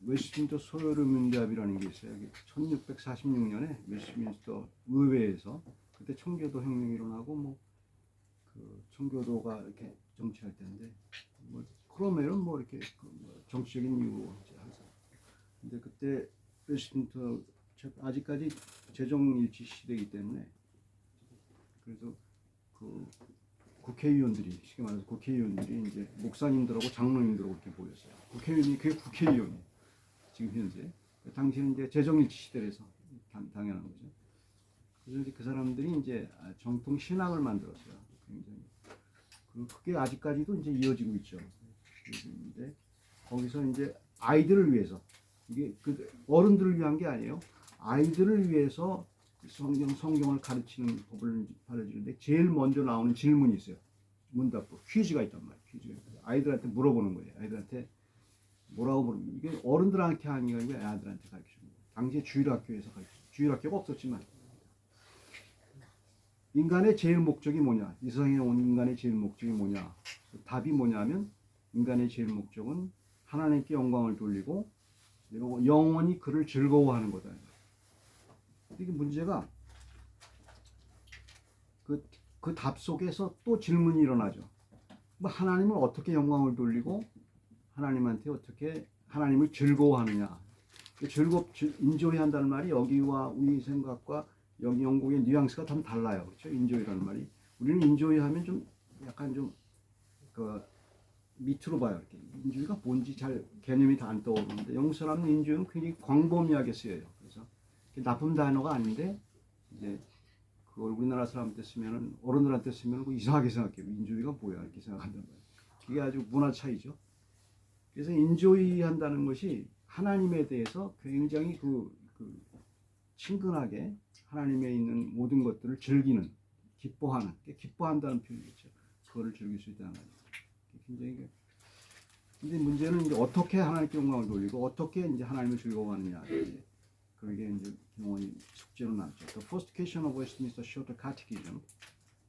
웨스트민스터 소요르민대합이라는 게 있어요. 1646년에 웨스트민스터 의회에서 그때 청교도 혁명이 일어나고 뭐 그 청교도가 이렇게 정치할 때인데 뭐 크로멜은 뭐 이렇게 뭐 정치적인 이유로 이제 항상. 근데 그때 웨스트민스터 아직까지 재정일치 시대이기 때문에 그래서 그 국회의원들이 쉽게 말해서 국회의원들이 이제 목사님들하고 장로님들하고 이렇게 모였어요. 국회의원이 그게 국회의원이 지금 현재 당시는 이제 재정일치 시대라서 당연한 거죠. 그래서 이제 그 사람들이 이제 정통 신앙을 만들었어요. 굉장히 그게 아직까지도 이제 이어지고 있죠. 근데 거기서 이제 아이들을 위해서 이게 그 어른들을 위한 게 아니에요. 아이들을 위해서 성경을 가르치는 법을 가르치는데 제일 먼저 나오는 질문이 있어요. 문답부 퀴즈가 있단 말이에요. 퀴즈가 아이들한테 물어보는 거예요. 아이들한테 뭐라고 물어보는 이게 어른들한테 하는 게 아니고 아이들한테 가르치는 거예요. 당시에 주일학교에서 가르치죠. 주일학교가 없었지만 인간의 제일 목적이 뭐냐? 이 세상에 온 인간의 제일 목적이 뭐냐? 답이 뭐냐면 인간의 제일 목적은 하나님께 영광을 돌리고 그리고 영원히 그를 즐거워하는 거다. 이게 문제가 그 답 속에서 또 질문이 일어나죠. 뭐 하나님을 어떻게 영광을 돌리고 하나님한테 어떻게 하나님을 즐거워하느냐. 인조이 한다는 말이 여기와 우리 생각과 여기 영국의 뉘앙스가 좀 달라요. 그렇죠? 인조이라는 말이. 우리는 인조이 하면 좀 약간 좀 그 밑으로 봐요. 이렇게. 인조이가 뭔지 잘 개념이 다 안 떠오르는데 영국 사람은 인조이는 굉장히 광범위하게 쓰여요. 그래서 나쁜 단어가 아닌데 이제 그걸 우리나라 사람한테 쓰면은 어른들한테 쓰면은 이상하게 생각해요. 인조이가 뭐야 이렇게 생각한단 말이에요. 이게 아주 문화 차이죠. 그래서 인조이 한다는 것이 하나님에 대해서 굉장히 친근하게 하나님에 있는 모든 것들을 즐기는, 기뻐하는, 기뻐한다는 표현이죠. 그거를 즐길 수 있다는 말이에요. 굉장히 근데 문제는 이제 어떻게 하나님께 영광을 돌리고 어떻게 이제 하나님을 즐거워하느냐. 그게 이제 영원히 숙제로 나왔죠. The first question of Westminster Shorter Catechism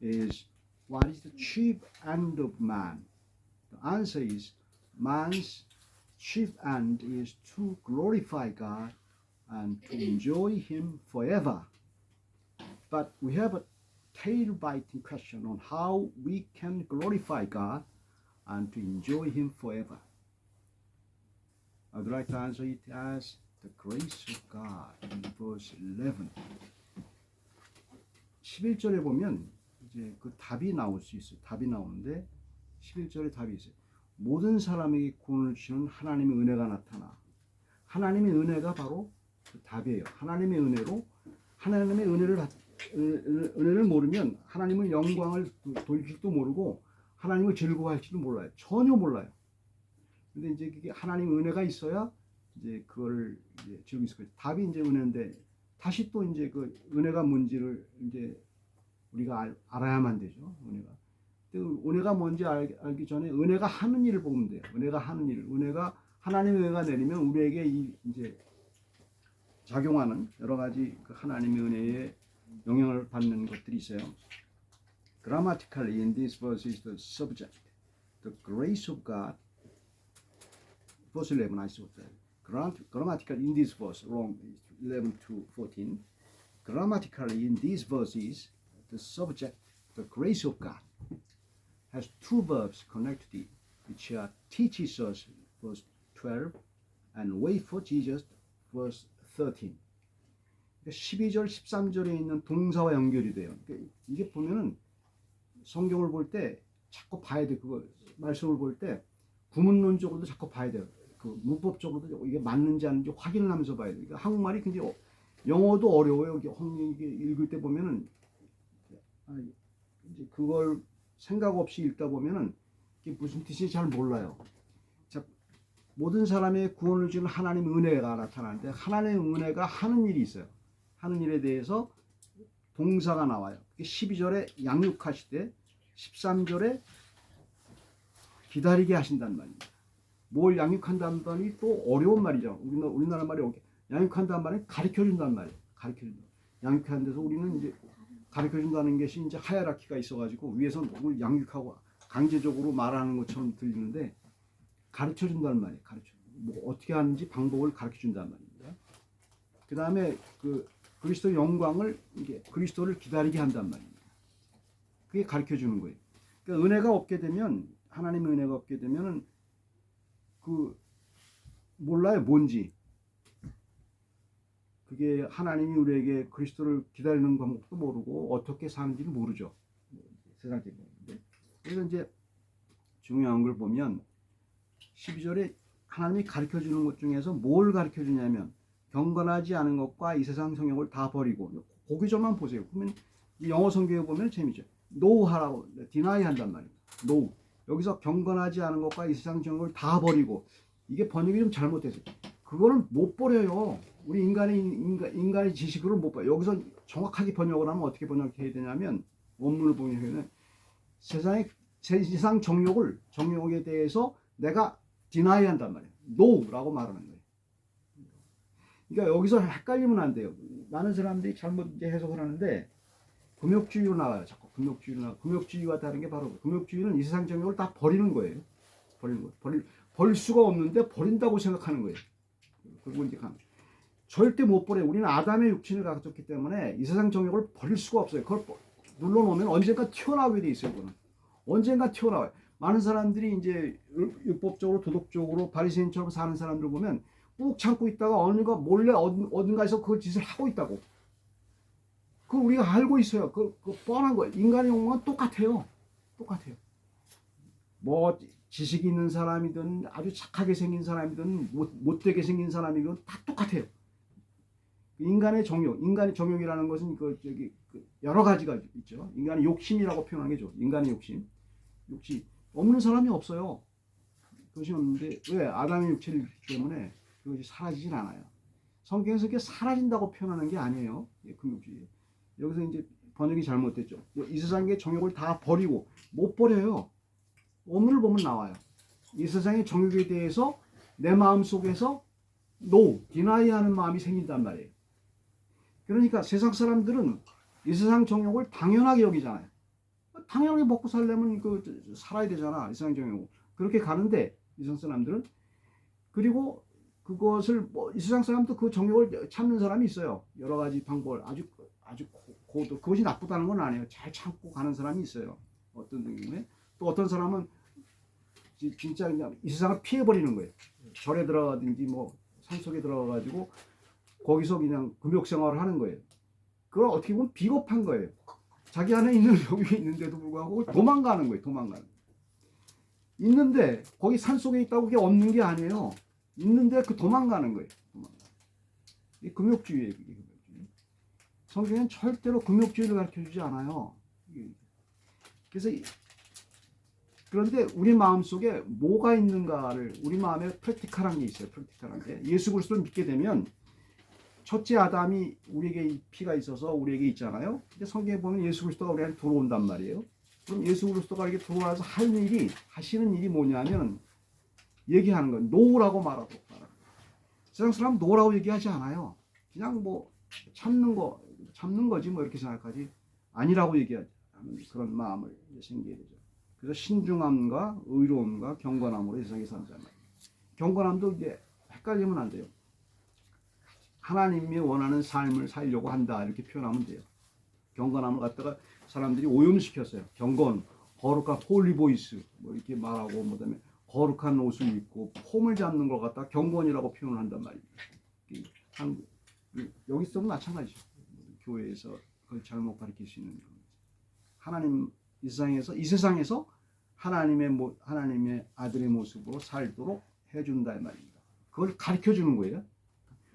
is what is the chief end of man? The answer is man's chief end is to glorify God and to enjoy Him forever. But we have a tail-biting question on how we can glorify God and to enjoy Him forever. I'd like to answer it as the grace of God in verse 11. 11절에 보면 이제 그 답이 나올 수 있어요. 답이 나오는데 11절에 답이 있어요. 모든 사람에게 구원을 주시는 하나님의 은혜가 나타나. 하나님의 은혜가 바로 그 답이에요. 하나님의 은혜로 하나님의 은혜를 모르면 하나님의 영광을 돌릴지도 모르고 하나님을 즐거워할지도 몰라요. 전혀 몰라요. 근데 이제 그게 하나님의 은혜가 있어야 이제 그거를 이제 즐길 수 있어요. 답이 이제 은혜인데 다시 또 이제 그 은혜가 뭔지를 이제 우리가 알아야만 되죠. 은혜가 뭔지 알기 전에 은혜가 하는 일을 보면 돼요. 은혜가 하는 일, 하나님의 은혜가 내리면 우리에게 이제 작용하는 여러 가지 그 하나님의 은혜에 영향을 받는 것들이 있어요. Grammatically, in this verse is the subject, the grace of God. Verse 11, I saw that. Grammatically, in this verse, wrong 11 to 14. Grammatically, in this verse is the subject, the grace of God, has two verbs connected, which teaches us, verse 12, and wait for Jesus, verse 13. 12절, 13절에 있는 동사와 연결이 돼요. 이게 보면은 성경을 볼 때 자꾸 봐야 돼. 그거 말씀을 볼 때 구문론적으로도 자꾸 봐야 돼요. 그 문법적으로도 이게 맞는지 아닌지 확인을 하면서 봐야 돼요. 그러니까 한국말이 굉장히 영어도 어려워요. 이게 읽을 때 보면은 이제 그걸 생각 없이 읽다 보면은 이게 무슨 뜻인지 잘 몰라요. 자, 모든 사람의 구원을 주는 하나님의 은혜가 나타나는데 하나님의 은혜가 하는 일이 있어요. 하는 일에 대해서 동사가 나와요. 12절에 양육하시되 13절에 기다리게 하신다는 말입니다. 뭘 양육한다는 말이 또 어려운 말이죠. 우리나라 말이 양육한다는 말은 가르쳐준다는 말이에요. 가르쳐준다. 양육하는 데서 우리는 이제 가르쳐준다는 것이 이제 하이라키가 있어가지고 위에서 누굴 양육하고 강제적으로 말하는 것처럼 들리는데 가르쳐준다는 말이에요. 뭐 어떻게 하는지 방법을 가르쳐 준단 말입니다. 그 다음에 그 그리스도의 영광을 이게 그리스도를 기다리게 한단 말입니다. 그게 가르쳐 주는 거예요. 그러니까 은혜가 없게 되면 하나님의 은혜가 없게 되면은 그 몰라요 뭔지. 그게 하나님이 우리에게 그리스도를 기다리는 방법도 모르고 어떻게 사는지를 모르죠. 세상적인 건데. 그래서 이제 중요한 걸 보면 12절에 하나님이 가르쳐 주는 것 중에서 뭘 가르쳐 주냐면 경건하지 않은 것과 이 세상 성욕을 다 버리고 고기 좀만 보세요. 그러면 영어 성경에 보면 재미죠. No 하라고 deny 한단 말이에요. No. 여기서 경건하지 않은 것과 이 세상 성욕을 다 버리고 이게 번역이 좀 잘못됐어요. 그거는 못 버려요. 우리 인간의 지식으로 못 버려. 여기서 정확하게 번역을 하면 어떻게 번역해야 되냐면 원문을 보면 세상 정욕에 대해서 내가 deny 한단 말이에요. no라고 말하는 거예요. 그러니까 여기서 헷갈리면 안 돼요. 많은 사람들이 잘못 이제 해석을 하는데 금욕주의로 나와요. 자꾸 금욕주의로 나와. 금욕주의와 다른 게 바로 금욕주의는 이 세상 정욕을 다 버리는 거예요. 버리는 거예요. 버릴 수가 없는데 버린다고 생각하는 거예요. 그리고 이제 절대 못 버려요. 우리는 아담의 육신을 가졌기 때문에 이 세상 정욕을 버릴 수가 없어요. 그걸 눌러놓으면 언젠가 튀어나오게 돼 있어요. 그거는 언젠가 튀어나와요. 많은 사람들이 이제 율법적으로 도덕적으로 바리새인처럼 사는 사람들 보면 꾹 참고 있다가 어느가 몰래 어딘가에서 그 짓을 하고 있다고. 그걸 우리가 알고 있어요. 그 뻔한 거예요. 인간의 욕망은 똑같아요. 똑같아요. 뭐 지식이 있는 사람이든 아주 착하게 생긴 사람이든 못되게 생긴 사람이든 다 똑같아요. 인간의 정욕이라는 것은 여러 가지가 있죠. 인간의 욕심이라고 표현하는 게죠. 인간의 욕심 없는 사람이 없어요. 그것이 없는데 왜? 아담의 육체를 때문에 그것이 사라지진 않아요. 성경에서 그게 사라진다고 표현하는 게 아니에요. 금욕주의. 여기서 이제 번역이 잘못됐죠. 이 세상의 정욕을 다 버리고 못 버려요. 오늘 보면 나와요. 이 세상의 정욕에 대해서 내 마음 속에서 no, deny 하는 마음이 생긴단 말이에요. 그러니까 세상 사람들은 이 세상 정욕을 당연하게 여기잖아요. 당연하게 먹고 살려면 살아야 되잖아. 이 세상 정욕. 그렇게 가는데 이 세상 사람들은 그리고 그것을 이 세상 사람도 그 정욕을 참는 사람이 있어요. 여러 가지 방법을 아주 고도 그것이 나쁘다는 건 아니에요. 잘 참고 가는 사람이 있어요. 어떤 경우에 또 어떤 사람은 진짜 그냥 이 세상을 피해 버리는 거예요. 절에 들어가든지 뭐 산속에 들어가가지고 거기서 그냥 금욕 생활을 하는 거예요. 그걸 어떻게 보면 비겁한 거예요. 자기 안에 있는 욕이 있는데도 불구하고 도망가는 거예요. 있는데 거기 산속에 있다고 그게 없는 게 아니에요. 있는데 도망가는 거예요. 이 금욕주의예요. 그게 금욕주의. 성경은 절대로 금욕주의를 가르쳐주지 않아요. 그래서 그런데 우리 마음속에 뭐가 있는가를 우리 마음에 프랙티컬한 게 있어요. 프랙티컬한 게 예수 그리스도를 믿게 되면 첫째 아담이 우리에게 피가 있어서 우리에게 있잖아요. 근데 성경에 보면 예수 그리스도가 우리한테 들어온단 말이에요. 그럼 예수 그리스도가 이렇게 들어와서 하시는 일이 뭐냐면 얘기하는 거예요. 노라고 말하고. 세상 사람 노라고 얘기하지 않아요. 그냥 뭐 참는 거지 뭐 이렇게 생각하지 아니라고 얘기하는 그런 마음을 생기게 되죠. 그래서 신중함과 의로움과 경건함으로 세상에 산단 말이에요. 경건함도 이제 헷갈리면 안 돼요. 하나님이 원하는 삶을 살려고 한다 이렇게 표현하면 돼요. 경건함을 갖다가 사람들이 오염시켰어요. 거룩한 홀리보이스 뭐 이렇게 말하고 그다음에 거룩한 옷을 입고 폼을 잡는 걸 갖다가 경건이라고 표현을 한단 말이에요. 여기서도 마찬가지죠. 교회에서 그걸 잘못 가르칠 수 있는 하나님 이 세상에서 하나님의 아들의 모습으로 살도록 해준다 이 말입니다. 그걸 가르쳐 주는 거예요.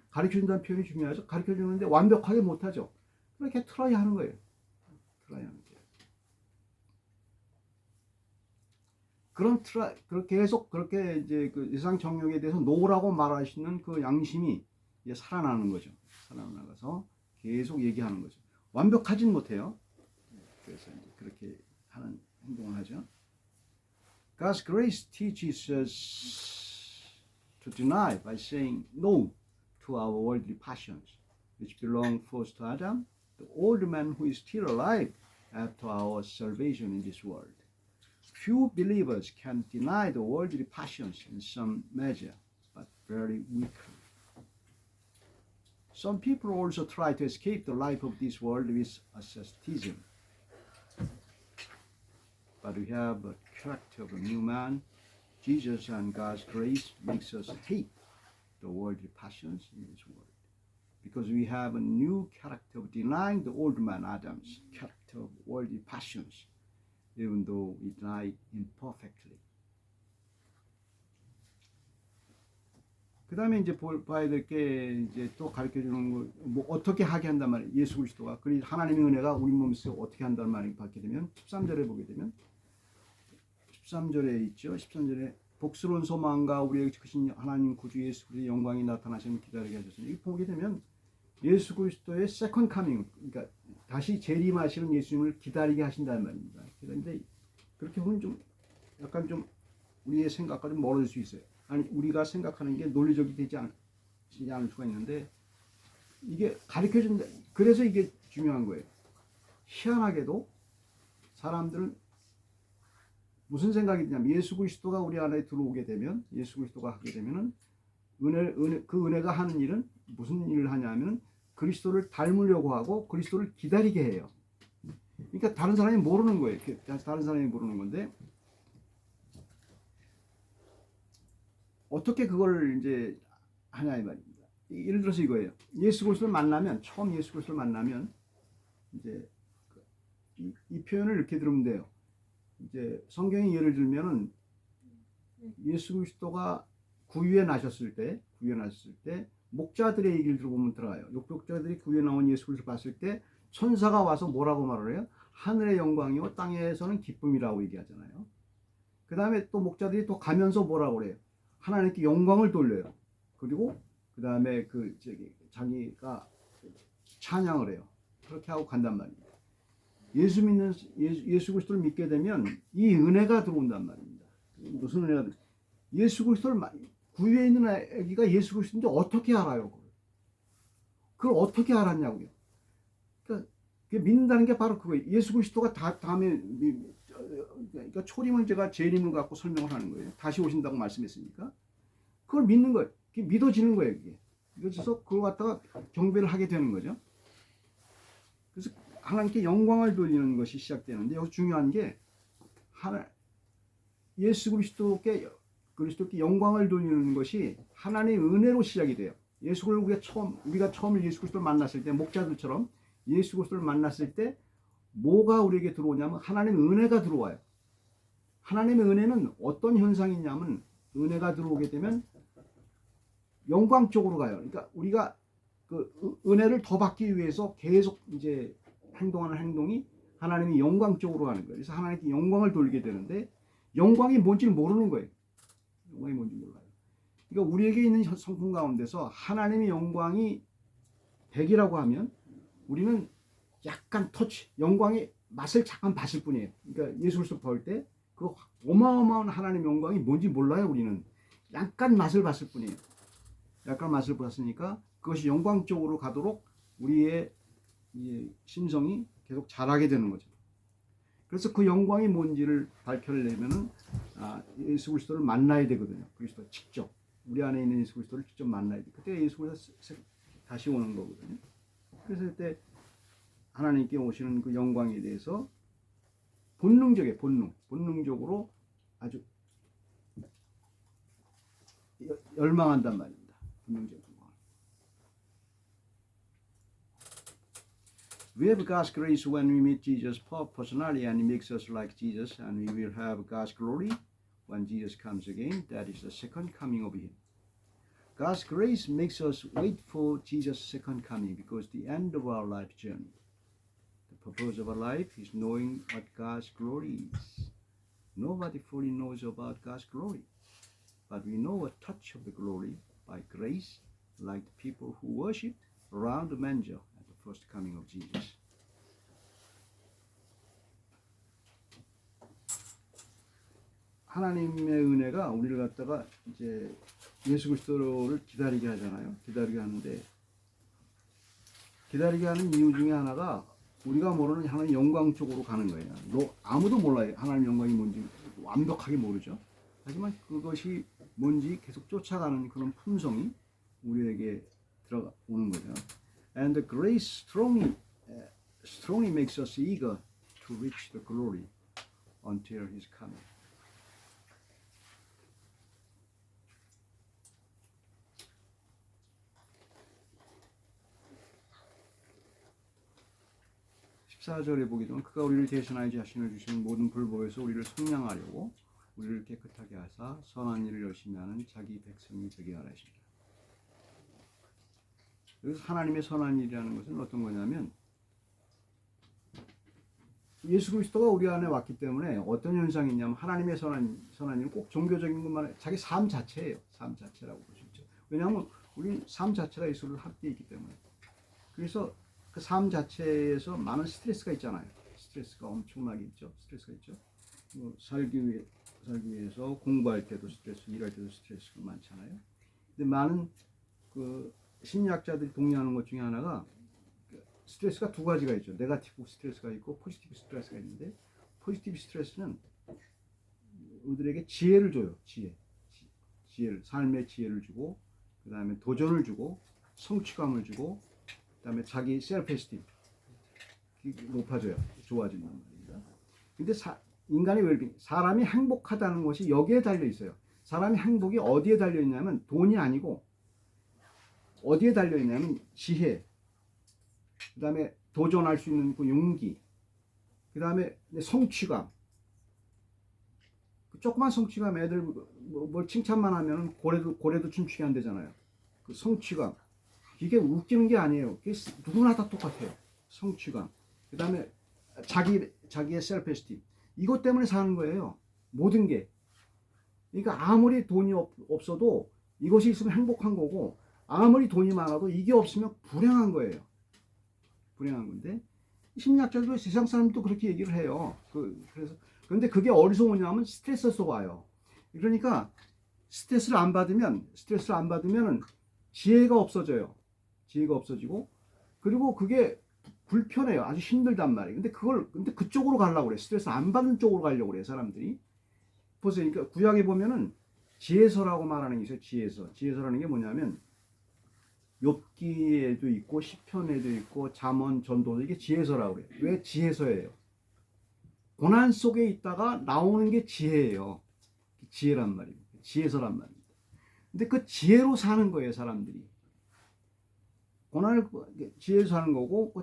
가르쳐 준다는 표현이 중요하죠. 가르쳐 주는데 완벽하게 못하죠. 그렇게 트라이 하는 거예요. 그렇게 계속 그렇게 이제 그 세상 정욕에 대해서 노라고 말하시는 그 양심이 이제 살아나는 거죠. 살아나가서 계속 얘기하는 거죠. 완벽하진 못해요. 그래서 이제 그렇게 하는 행동을 하죠. God's grace teaches us to deny by saying no to our worldly passions, which belong first to Adam, the old man who is still alive after our salvation in this world. Few believers can deny the worldly passions in some measure, but very weakly. Some people also try to escape the life of this world with asceticism. But we have a character of a new man. Jesus and God's grace makes us hate the worldly passions in this world. Because we have a new character of denying the old man Adam's character of worldly passions, even though we deny imperfectly. 그 다음에 이제 봐야 될 게 이제 또 가르쳐 주는 거, 뭐 어떻게 하게 한단 말이에요. 예수 그리스도가. 그리고 하나님의 은혜가 우리 몸에서 어떻게 한단 말을 받게 되면 13절에 보게 되면 13절에 있죠. 13절에 복스러운 소망과 우리에게 크신 하나님 구주 예수 그리스도의 영광이 나타나시는 기다리게 하셨으니 이 보게 되면 예수 그리스도의 세컨 카밍, 그러니까 다시 재림하시는 예수님을 기다리게 하신다는 말입니다. 그런데 그렇게 보면 좀 약간 좀 우리의 생각과 좀 멀어질 수 있어요. 아니 우리가 생각하는 게 논리적이 되지 않을 수가 있는데 이게 가르쳐준다. 그래서 이게 중요한 거예요. 희한하게도 사람들은 무슨 생각이 드냐면 예수 그리스도가 우리 안에 들어오게 되면 예수 그리스도가 하게 되면은 그 은혜가 하는 일은 무슨 일을 하냐면 그리스도를 닮으려고 하고 그리스도를 기다리게 해요. 그러니까 다른 사람이 모르는 거예요. 다른 사람이 모르는 건데 어떻게 그걸 이제 하냐 이 말입니다. 예를 들어서 이거예요. 예수 그리스도를 만나면 처음 예수 그리스도를 만나면 이제 이 표현을 이렇게 들으면 돼요. 이제 성경이 예를 들면은 예수 그리스도가 구유에 나셨을 때 목자들의 얘기를 들어보면 들어가요. 목자들이 구유에 나온 예수 그리스도를 봤을 때 천사가 와서 뭐라고 말을 해요? 하늘의 영광이요 땅에서는 기쁨이라고 얘기하잖아요. 그 다음에 또 목자들이 또 가면서 뭐라고 그래요? 하나님께 영광을 돌려요. 그리고 그 다음에 자기가 찬양을 해요. 그렇게 하고 간단 말입니다. 예수 그리스도를 믿게 되면 이 은혜가 들어온단 말입니다. 무슨 은혜가 예수 그리스도를 구유에 있는 아기가 예수 그리스도인데 어떻게 알아요? 그걸 어떻게 알았냐고요. 그러니까 믿는다는 게 바로 그거예요. 예수 그리스도가 다음에 그러니까 초림을 제가 재림을 갖고 설명을 하는 거예요. 다시 오신다고 말씀했으니까 그걸 믿는 거예요. 그게 믿어지는 거예요. 그게 믿어져서 그걸 갖다가 경배를 하게 되는 거죠. 그래서 하나님께 영광을 돌리는 것이 시작되는데 여기서 중요한 게 예수 그리스도께 영광을 돌리는 것이 하나님의 은혜로 시작이 돼요. 우리가 처음 예수 그리스도를 만났을 때 목자들처럼 예수 그리스도를 만났을 때 뭐가 우리에게 들어오냐면 하나님의 은혜가 들어와요. 하나님의 은혜는 어떤 현상이냐면 은혜가 들어오게 되면 영광 쪽으로 가요. 그러니까 우리가 그 은혜를 더 받기 위해서 계속 이제 행동하는 행동이 하나님의 영광 쪽으로 가는 거예요. 그래서 하나님께 영광을 돌리게 되는데 영광이 뭔지를 모르는 거예요. 영광이 뭔지 몰라요. 그러니까 우리에게 있는 성품 가운데서 하나님의 영광이 100이라고 하면 우리는 약간 영광의 맛을 잠깐 봤을 뿐이에요. 그러니까 예수 그리스도 볼 때 그 어마어마한 하나님의 영광이 뭔지 몰라요. 우리는 약간 맛을 봤을 뿐이에요. 약간 맛을 봤으니까 그것이 영광 쪽으로 가도록 우리의 이 심성이 계속 자라게 되는 거죠. 그래서 그 영광이 뭔지를 밝혀내면은 예수 그리스도를 만나야 되거든요. 그리스도 직접 우리 안에 있는 예수 그리스도를 직접 만나야 돼. 그때 예수 그리스도 다시 오는 거거든요. 그래서 그때 하나님께 오시는 그 영광에 대해서 본능적으로 아주 열망한단 말입니다. 본능적으로. We have God's grace when we meet Jesus personally and He makes us like Jesus, and we will have God's glory when Jesus comes again. That is the second coming of Him. God's grace makes us wait for Jesus' second coming because the end of our life journey. The purpose of our life is knowing what God's glory is. Nobody fully knows about God's glory, but we know a touch of the glory by grace, like the people who worshipped around the manger at the first coming of Jesus. 하나님의 은혜가 우리를 갖다가 이제 예수 그리스도를 기다리게 하잖아요. 기다리게 하는데 기다리게 하는 이유 중에 하나가 우리가 모르는 하나님 영광 쪽으로 가는 거예요. 아무도 몰라요. 하나님 영광이 뭔지 완벽하게 모르죠. 하지만 그것이 뭔지 계속 쫓아가는 그런 품성이 우리에게 들어오는 거죠. And the grace strongly makes us eager to reach the glory until His coming. (14절에) 보게 되면 그가 우리를 대신하여 자신을 주시는 모든 불법에서 우리를 속량하려고 우리를 깨끗하게 하사 선한 일을 열심히 하는 자기 백성이 되게 하라 하십니다. 여기서 하나님의 선한 일이라는 것은 어떤 거냐면 예수 그리스도가 우리 안에 왔기 때문에 어떤 현상이 있냐면 하나님의 선한 일은 꼭 종교적인 것만 아니라 자기 삶 자체예요. 삶 자체라고 볼 수 있죠. 왜냐하면 우리 삶 자체가 예수를 함께 있기 때문에. 그래서 그 삶 자체에서 많은 스트레스가 있잖아요. 스트레스가 엄청나게 있죠. 스트레스가 있죠. 살기 위해서 공부할 때도 스트레스, 일할 때도 스트레스가 많잖아요. 근데 많은 그 심리학자들이 동의하는 것 중에 하나가 스트레스가 두 가지가 있죠. 네거티브 스트레스가 있고 포지티브 스트레스가 있는데 포지티브 스트레스는 우리들에게 지혜를 줘요. 지혜를, 삶의 지혜를 주고 그 다음에 도전을 주고 성취감을 주고 그 다음에 자기 셀프 에스팀 높아져요. 좋아진단 말입니다. 근데 인간의 웰빙, 사람이 행복하다는 것이 여기에 달려 있어요. 사람의 행복이 어디에 달려 있냐면 돈이 아니고 어디에 달려 있냐면 지혜, 그 다음에 도전할 수 있는 그 용기, 그 다음에 성취감. 그 조그만 성취감, 애들 뭘 칭찬만 하면 고래도 춤추게 한대잖아요. 그 성취감. 이게 웃기는 게 아니에요. 누구나 다 똑같아요. 성취감. 그 다음에 자기의 셀프 에스팀. 이것 때문에 사는 거예요. 모든 게. 그러니까 아무리 돈이 없어도 이것이 있으면 행복한 거고, 아무리 돈이 많아도 이게 없으면 불행한 거예요. 불행한 건데, 심리학자들도 세상 사람들도 그렇게 얘기를 해요. 그런데 그게 어디서 오냐면 스트레스에서 와요. 그러니까 스트레스를 안 받으면 지혜가 없어져요. 지혜가 없어지고, 그리고 그게 불편해요. 아주 힘들단 말이에요. 근데 그쪽으로 가려고 그래. 스트레스 안 받는 쪽으로 가려고 그래, 사람들이. 보세요. 그러니까 구약에 보면은 지혜서라고 말하는 게 있어요. 지혜서라는 게 뭐냐면 욥기에도 있고 시편에도 있고 잠언, 전도, 이게 지혜서라고 그래요. 왜 지혜서예요? 고난 속에 있다가 나오는 게 지혜예요. 지혜란 말입니다. 지혜서란 말입니다. 근데 그 지혜로 사는 거예요, 사람들이. 고난을 지혜로 사는 거고,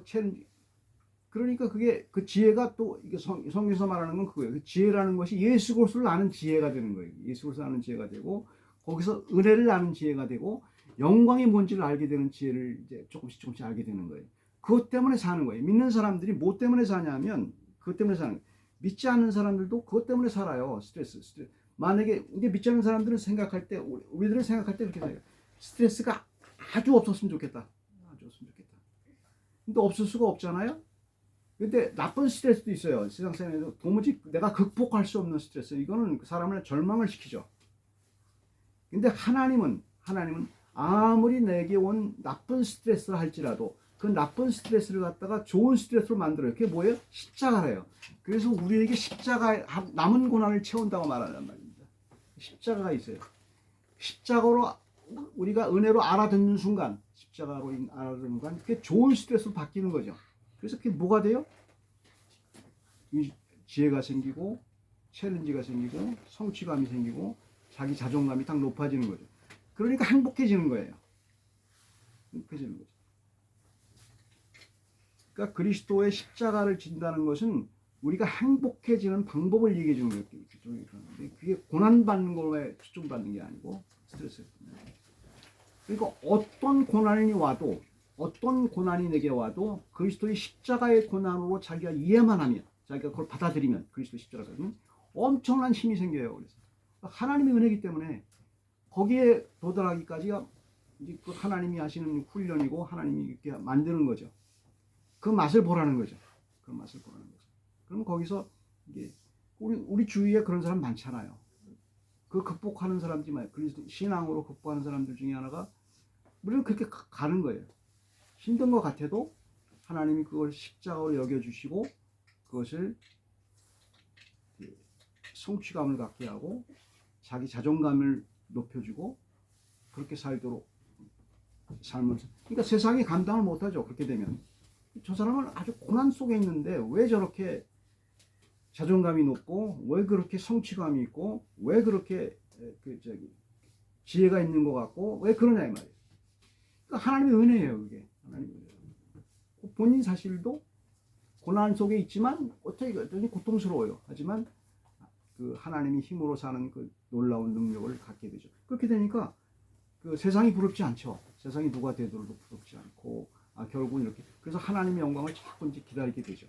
그러니까 그게 그 지혜가 또 이게 성경에서 말하는 건 그거예요. 그 지혜라는 것이 예수 그리스도를 아는 지혜가 되는 거예요. 예수 그리스도를 아는 지혜가 되고, 거기서 은혜를 아는 지혜가 되고, 영광이 뭔지를 알게 되는 지혜를 이제 조금씩 알게 되는 거예요. 그것 때문에 사는 거예요. 믿는 사람들이 뭐 때문에 사냐면 그것 때문에 사는 거예요. 믿지 않는 사람들도 그것 때문에 살아요. 스트레스. 만약에 이제 믿지 않는 사람들은 생각할 때, 우리들은 생각할 때 이렇게 생각해요. 스트레스가 아주 없었으면 좋겠다. 근데 없을 수가 없잖아요. 근데 나쁜 스트레스도 있어요. 세상 사람에도 도무지 내가 극복할 수 없는 스트레스. 이거는 사람을 절망을 시키죠. 근데 하나님은 아무리 내게 온 나쁜 스트레스를 할지라도 그 나쁜 스트레스를 갖다가 좋은 스트레스로 만들어요. 그게 뭐예요? 십자가래요. 그래서 우리에게 십자가 남은 고난을 채운다고 말하는 말입니다. 십자가가 있어요. 십자가로 우리가 은혜로 알아듣는 순간, 그게 좋은 스트레스로 바뀌는 거죠. 그래서 그게 뭐가 돼요? 지혜가 생기고, 챌린지가 생기고, 성취감이 생기고, 자기 자존감이 딱 높아지는 거죠. 그러니까 행복해지는 거예요. 행복해지는 거죠. 그러니까 그리스도의 십자가를 진다는 것은 우리가 행복해지는 방법을 얘기해 주는 거예요. 그게 고난받는 거에 초점받는 게 아니고 스트레스. 그러니까 어떤 고난이 내게 와도 그리스도의 십자가의 고난으로 자기가 이해만 하면, 자기가 그걸 받아들이면, 그리스도의 십자가는 엄청난 힘이 생겨요. 그래서 하나님의 은혜이기 때문에 거기에 도달하기까지가 그 하나님이 하시는 훈련이고 하나님이 이렇게 만드는 거죠. 그 맛을 보라는 거죠. 그러면 거기서 이게 우리 주위에 그런 사람 많잖아요. 그 극복하는 사람들이 그리스도 신앙으로 극복하는 사람들 중에 하나가 물론 그렇게 가는 거예요. 힘든 것 같아도 하나님이 그걸 십자가로 여겨주시고 그것을 성취감을 갖게 하고 자기 자존감을 높여주고 그렇게 살도록 삶을. 그러니까 세상이 감당을 못하죠. 그렇게 되면 저 사람은 아주 고난 속에 있는데 왜 저렇게 자존감이 높고 왜 그렇게 성취감이 있고 왜 그렇게 지혜가 있는 것 같고 왜 그러냐 이 말이에요. 그러니까 하나님의 은혜예요. 그게 하나님의 은혜예요. 본인 사실도 고난 속에 있지만 어떻게 고통스러워요. 하지만 그 하나님이 힘으로 사는 그 놀라운 능력을 갖게 되죠. 그렇게 되니까 그 세상이 부럽지 않죠. 세상이 누가 되더라도 부럽지 않고 결국은 이렇게 그래서 하나님의 영광을 자꾸 이제 기다리게 되죠.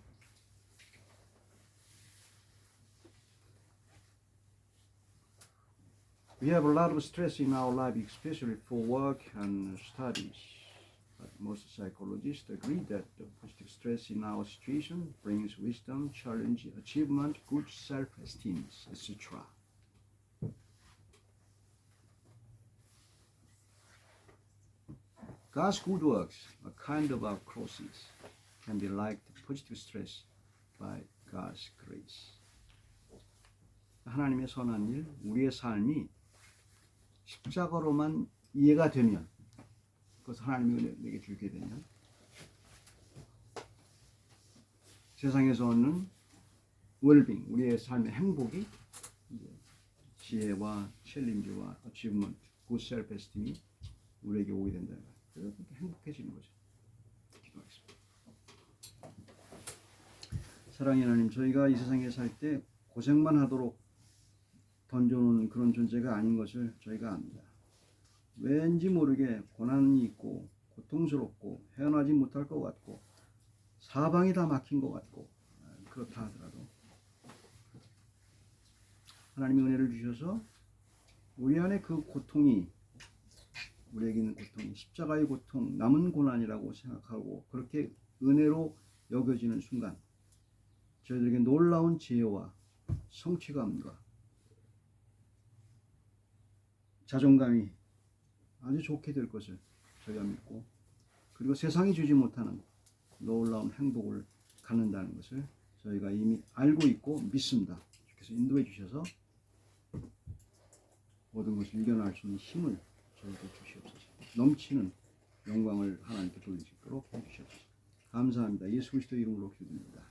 We have a lot of stress in our life, especially for work and studies. But most psychologists agree that the positive stress in our situation brings wisdom, challenge, achievement, good self-esteem, etc. God's good works, a kind of our crosses, can be like positive stress by God's grace. 하나님의 선한 일, 우리의 삶이 십자가로만 이해가 되면, 그것을 하나님이 내게 주게 되면, 세상에서 얻는 웰빙, 우리의 삶의 행복이 지혜와 챌린지와 어치브먼트, 굿 셀프 에스팀이 우리에게 오게 된다는 거예요. 그래서 그렇게 행복해지는 거죠. 기도하겠습니다. 사랑의 하나님, 저희가 이 세상에 살 때 고생만 하도록 던져놓은 그런 존재가 아닌 것을 저희가 압니다. 왠지 모르게 고난이 있고 고통스럽고 헤어나지 못할 것 같고 사방이 다 막힌 것 같고 그렇다 하더라도 하나님의 은혜를 주셔서 우리 안에 그 고통이 우리에게 있는 고통이 십자가의 고통, 남은 고난이라고 생각하고 그렇게 은혜로 여겨지는 순간 저희들에게 놀라운 지혜와 성취감과 자존감이 아주 좋게 될 것을 저희가 믿고 그리고 세상이 주지 못하는 놀라운 행복을 갖는다는 것을 저희가 이미 알고 있고 믿습니다. 주께서 인도해 주셔서 모든 것을 이겨낼 수 있는 힘을 저희에게 주시옵소서. 넘치는 영광을 하나님께 돌릴 수 있도록 해주시옵소서. 감사합니다. 예수 그리스도 이름으로 기도드립니다.